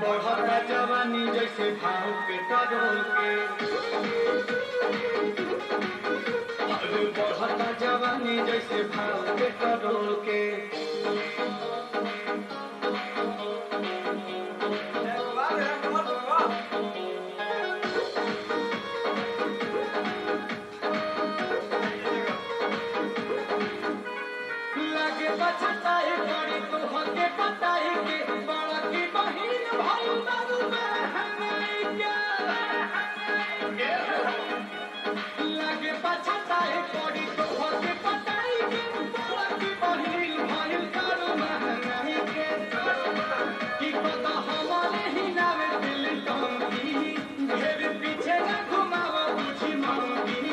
बढ़ता जवानी जैसे भाव पे टरोल के, बढ़ता जवानी जैसे भाव पे टरोल के। लागे बचताई पड़ी तो हके पताई के, बड़ा की बहिन भाई बाबू लागे बचताई पड़ी तो हके पताई के, बड़ा की बहिन भाई बाबू महंगाई के। कि पता हमारे ही नावे दिल टंकी, घेर पीछे न घुमावा बुझी मंगी।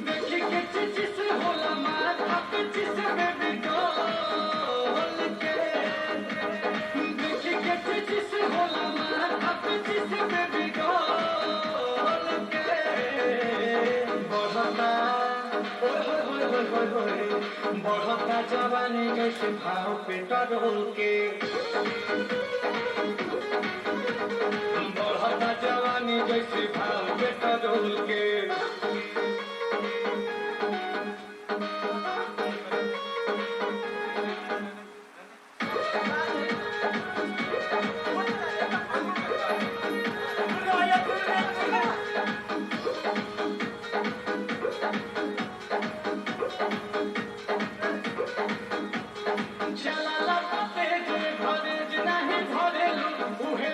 देखी के चिचिस होला माथा पे चिस में बिडोल के, देखी के चिचिस होला माथा पे चिस में बिडोल के। बढ़ता बढ़ता जवानी जैसे भाव पे टरोल के, बढ़ता जवानी जैसे भाव पे टरोल के। चला पते जे भरज नहीं भरलू, उहे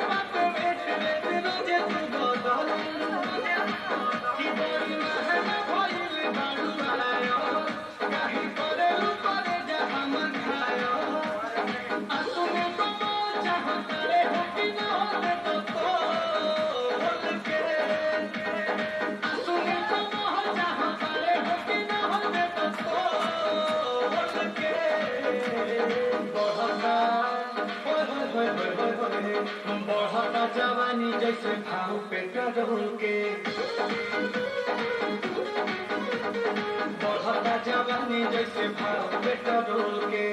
बात वेट वेट रोजे तू बदल। कि बड़ी महल भइल बारू आयो, काहे करेलू करे जा हम खायो। आ तुमे तो चाहत रे हो कि न होते तो बोल के। आ तुमे तो चाहत रे हो कि न होते तो बोल के। बढ़ता जवानी जैसे भाव पे टरोल के, बढ़ता जवानी जैसे भाव पे टरोल के।